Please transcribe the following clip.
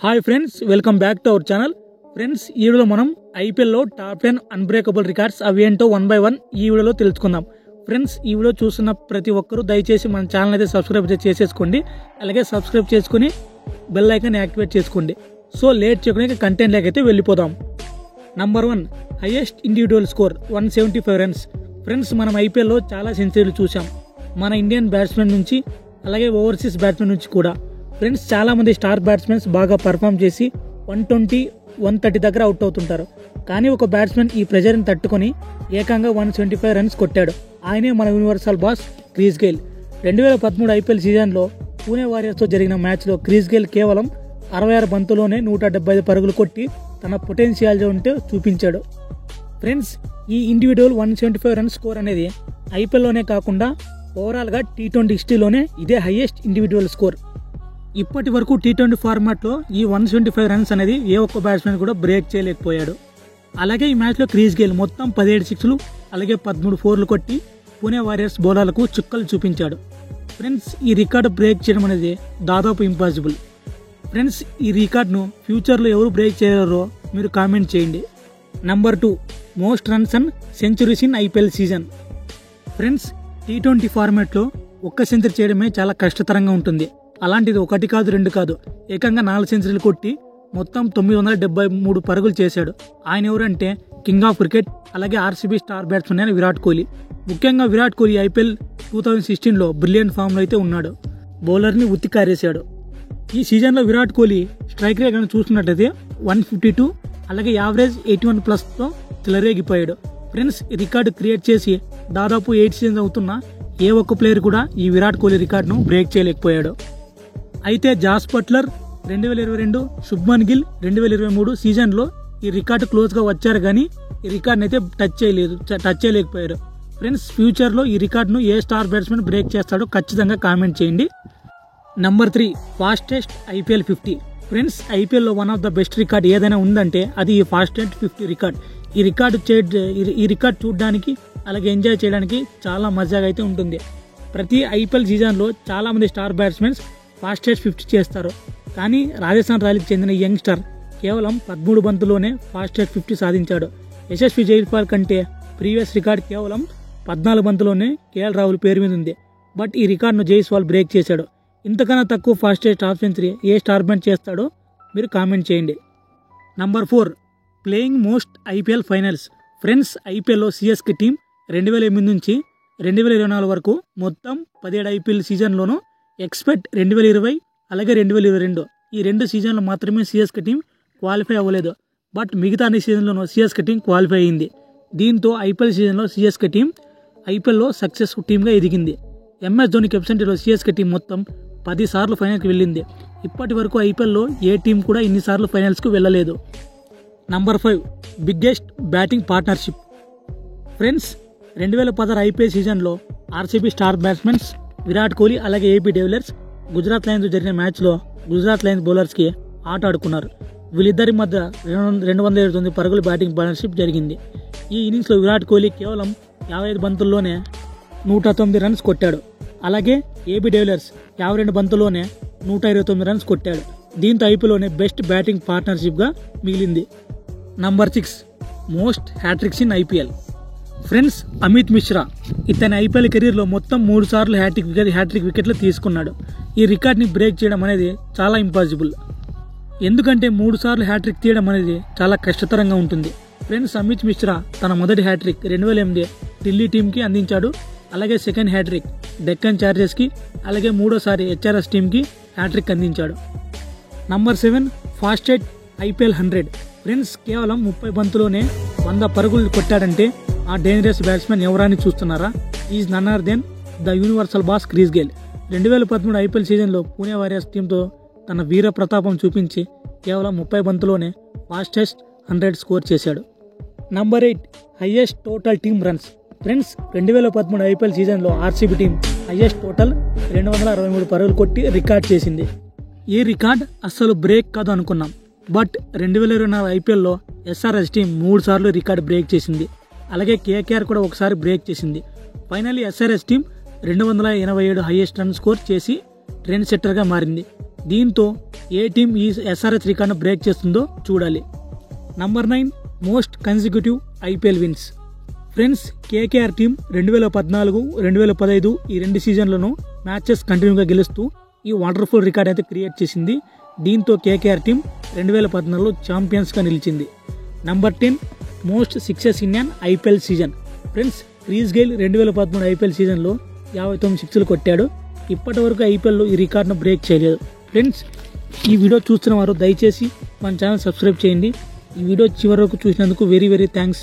Hi friends, welcome back to our channel. Friends, ఈ వీడియోలో మనం ఐపీఎల్లో టాప్ 10 అన్బ్రేకబుల్ రికార్డ్స్ అవి ఏంటో 1 by 1 ఈ వీడియోలో తెలుసుకుందాం. ఫ్రెండ్స్, ఈ వీడియో చూస్తున్న ప్రతి ఒక్కరూ దయచేసి మన ఛానల్ అయితే సబ్స్క్రైబ్ చేసేసుకోండి. అలాగే సబ్స్క్రైబ్ చేసుకుని బెల్ ఐకాన్ యాక్టివేట్ చేసుకోండి. సో లేట్ చేయకుండా కంటెంట్ అయితే వెళ్ళిపోదాం. Number 1, highest individual score 175 runs. Friends, మనం ఐపీఎల్లో చాలా సెంచరీలు చూసాం, మన ఇండియన్ బ్యాట్స్మెన్ నుంచి అలాగే ఓవర్సీస్ బ్యాట్స్మెన్ నుంచి కూడా. ఫ్రెండ్స్, చాలా మంది స్టార్ బ్యాట్స్మెన్స్ బాగా పర్ఫామ్ చేసి 120, 130 దగ్గర అవుట్ అవుతుంటారు. కానీ ఒక బ్యాట్స్మెన్ ఈ ప్రెజర్ని తట్టుకొని ఏకంగా 175 రన్స్ కొట్టాడు. ఆయనే మన universal boss Chris Gayle. 2013 IPL సీజన్లో పూణే వారియర్స్తో జరిగిన మ్యాచ్లో క్రిస్ గేల్ కేవలం 66 బంతుల్లోనే 175 పరుగులు కొట్టి తన పొటెన్షియల్ ఉంటే చూపించాడు. ఫ్రెండ్స్, ఈ ఇండివిజువల్ 175 రన్స్ స్కోర్ అనేది ఐపీఎల్లోనే కాకుండా ఓవరాల్గా T20 హిస్టరీలోనే ఇదే హైయెస్ట్ ఇండివిజువల్ స్కోర్. ఇప్పటి వరకు T20 ఫార్మాట్లో ఈ 175 రన్స్ అనేది ఏ ఒక్క బ్యాట్స్మెన్ కూడా బ్రేక్ చేయలేకపోయాడు. అలాగే ఈ మ్యాచ్లో క్రిస్ గేల్ మొత్తం 17 సిక్స్లు అలాగే 13 ఫోర్లు కొట్టి పూణే వారియర్స్ బౌలర్లకు చుక్కలు చూపించాడు. ఫ్రెండ్స్, ఈ రికార్డు బ్రేక్ చేయడం అనేది దాదాపు ఇంపాసిబుల్. ఫ్రెండ్స్, ఈ రికార్డును ఫ్యూచర్లో ఎవరు బ్రేక్ చేయలేరో మీరు కామెంట్ చేయండి. Number 2, most runs and centuries in IPL season. Friends, T20 ఫార్మాట్లో ఒక్క సెంచరీ చేయడమే చాలా కష్టతరంగా ఉంటుంది. అలాంటిది 1 కాదు 2 కాదు, ఏకంగా 4 సెంచరీలు కొట్టి మొత్తం 973 పరుగులు చేశాడు. ఆయన ఎవరంటే కింగ్ ఆఫ్ క్రికెట్ అలాగే ఆర్సీబీ స్టార్ బ్యాట్స్మెన్ అయిన విరాట్ కోహ్లీ. ముఖ్యంగా విరాట్ కోహ్లీ ఐపీఎల్ 2016లో బ్రిలియంట్ ఫామ్లో అయితే ఉన్నాడు. బౌలర్ని ఉత్తికారేశాడు. ఈ సీజన్లో విరాట్ కోహ్లీ స్ట్రైక్ రేట్ అని చూసుకున్నట్టయితే 152 అలాగే యావరేజ్ 81+తో చెలరేగిపోయాడు. ఫ్రెండ్స్, ఈ రికార్డు క్రియేట్ చేసి దాదాపు 8 సీజన్స్ అవుతున్నా ఏ ఒక్క ప్లేయర్ కూడా ఈ విరాట్ కోహ్లీ రికార్డును బ్రేక్ చేయలేకపోయాడు. అయితే జాస్ బట్లర్ 2022, శుభ్మన్ గిల్ 2023 సీజన్లో ఈ రికార్డు క్లోజ్గా వచ్చారు, కానీ ఈ రికార్డుని అయితే టచ్ చేయలేకపోయారు. ఫ్రెండ్స్, ఫ్యూచర్లో ఈ రికార్డును ఏ స్టార్ బ్యాట్స్మెన్ బ్రేక్ చేస్తాడో ఖచ్చితంగా కామెంట్ చేయండి. Number 3, fastest IPL 50. ఫ్రెండ్స్, ఐపీఎల్లో one of the best record ఏదైనా ఉందంటే అది ఈ ఫాస్టెస్ట్ 50 రికార్డ్. ఈ రికార్డ్ చూడడానికి అలాగే ఎంజాయ్ చేయడానికి చాలా మజాగా అయితే ఉంటుంది. ప్రతి ఐపీఎల్ సీజన్లో చాలామంది స్టార్ బ్యాట్స్మెన్స్ ఫాస్టెస్ట్ 50 చేస్తారు. కానీ రాజస్థాన్ రాయల్కి చెందిన యంగ్స్టర్ కేవలం 13 బంతుల్లోనే ఫాస్టెస్ట్ 50 సాధించాడు. యశస్వి జైస్వాల్ కంటే ప్రీవియస్ రికార్డ్ కేవలం 14 బంతుల్లోనే కేఎల్ రాహుల్ పేరు మీద ఉంది. బట్ ఈ రికార్డును జైస్వాల్ బ్రేక్ చేశాడు. ఇంతకన్నా తక్కువ ఫాస్టెస్ట్ హాఫ్ సెంచరీ ఏ స్టార్ బ్యాట్ చేస్తాడో మీరు కామెంట్ చేయండి. Number 4, playing most IPL finals. Friends, ఐపీఎల్లో సిఎస్కే టీం 2008 నుంచి 2024 వరకు మొత్తం 17 ఐపీఎల్ సీజన్లోనూ ఎక్స్పెక్ట్ 2020 అలాగే 2022 ఈ 2 సీజన్లు మాత్రమే సిఎస్కే టీం క్వాలిఫై అవ్వలేదు. బట్ మిగతా అన్ని సీజన్లోనూ సిఎస్కే టీం క్వాలిఫై అయింది. దీంతో ఐపీఎల్ సీజన్లో సిఎస్కే టీం ఐపీఎల్లో సక్సెస్ టీంగా ఎదిగింది. ఎంఎస్ ధోని కెప్టెన్సీలో సిఎస్కే టీం మొత్తం 10 సార్లు ఫైనల్కి వెళ్ళింది. ఇప్పటి వరకు ఐపీఎల్లో ఏ టీం కూడా ఇన్నిసార్లు ఫైనల్స్కి వెళ్ళలేదు. Number 5, biggest batting partnership. Friends, 2016 IPL సీజన్లో RCB star batsmens Virat Kohli అలాగే ఏబీ డివిలియర్స్ గుజరాత్ లయన్స్ జరిగిన మ్యాచ్లో గుజరాత్ లయన్స్ బౌలర్స్కి ఆట ఆడుకున్నారు. వీళ్ళిద్దరి మధ్య 229 పరుగుల బ్యాటింగ్ పార్ట్నర్షిప్ జరిగింది. ఈ ఇన్నింగ్స్లో విరాట్ కోహ్లీ కేవలం 55 బంతుల్లోనే 109 రన్స్ కొట్టాడు. అలాగే ఏబీ డివిలియర్స్ 52 బంతుల్లోనే 129 రన్స్ కొట్టాడు. దీంతో ఐపీఎల్లోనే బెస్ట్ బ్యాటింగ్ పార్ట్నర్షిప్గా మిగిలింది. Number 6, most hat-tricks in IPL. Friends, Amit Mishra ఇతని ఐపీఎల్ కెరీర్లో మొత్తం 3 సార్లు హ్యాట్రిక్ వికెట్లు తీసుకున్నాడు. ఈ రికార్డ్ని బ్రేక్ చేయడం అనేది చాలా ఇంపాసిబుల్. ఎందుకంటే 3 సార్లు హ్యాట్రిక్ తీయడం అనేది చాలా కష్టతరంగా ఉంటుంది. ఫ్రెండ్స్, అమిత్ మిశ్రా తన మొదటి హ్యాట్రిక్ 2008 ఢిల్లీ టీంకి అందించాడు. అలాగే సెకండ్ హ్యాట్రిక్ డెక్కన్ చార్జర్స్కి అలాగే మూడోసారి హెచ్ఆర్ఎస్ టీంకి హ్యాట్రిక్ అందించాడు. Number 7, fastest IPL 100. ఫ్రెండ్స్, కేవలం 30 బంతుల్లోనే 100 పరుగులు కొట్టాడంటే ఆ డేంజరస్ బ్యాట్స్మెన్ ఎవరాని చూస్తున్నారా? Is none other than the universal boss Chris Gayle. 2013 IPL సీజన్లో పూణే వారియర్స్ టీంతో తన వీర ప్రతాపం చూపించి కేవలం 30 బంతుల్లోనే ఫాస్టెస్ట్ 100 స్కోర్ చేశాడు. Number 8, highest total team runs. Friends, 2013 IPL సీజన్లో ఆర్సీబీ టీం హైయెస్ట్ టోటల్ 263 పరుగులు కొట్టి రికార్డ్ చేసింది. ఈ రికార్డ్ అస్సలు బ్రేక్ కాదు అనుకున్నాం. బట్ 2024 ఐపీఎల్లో ఎస్ఆర్ఎస్ టీం 3 సార్లు రికార్డ్ బ్రేక్ చేసింది. అలాగే కేకేఆర్ కూడా ఒకసారి బ్రేక్ చేసింది. Finally SRS team 287 highest run score చేసి ట్రెండ్ సెట్టర్గా మారింది. దీంతో ఏ టీం ఈ ఎస్ఆర్హెచ్ రికార్డును బ్రేక్ చేస్తుందో చూడాలి. Number 9 most consecutive IPL wins. Friends, KKR team 2014, 2015 ఈ 2 సీజన్లను మ్యాచెస్ కంటిన్యూగా గెలుస్తూ ఈ వండర్ఫుల్ రికార్డ్ అయితే క్రియేట్ చేసింది. దీంతో కేకేఆర్ టీం 2014లో ఛాంపియన్స్గా నిలిచింది. Number 10 most sixes in an IPL season. Friends, Chris GAIL 2013 IPL సీజన్లో 59 సిక్స్లు కొట్టాడు. ఇప్పటి వరకు ఐపీఎల్లో ఈ రికార్డును బ్రేక్ చేయలేదు. ఫ్రెండ్స్, ఈ వీడియో చూస్తున్న వారు దయచేసి మన ఛానల్ సబ్స్క్రైబ్ చేయండి. ఈ వీడియో చివరి వరకు చూసినందుకు వెరీ థ్యాంక్స్.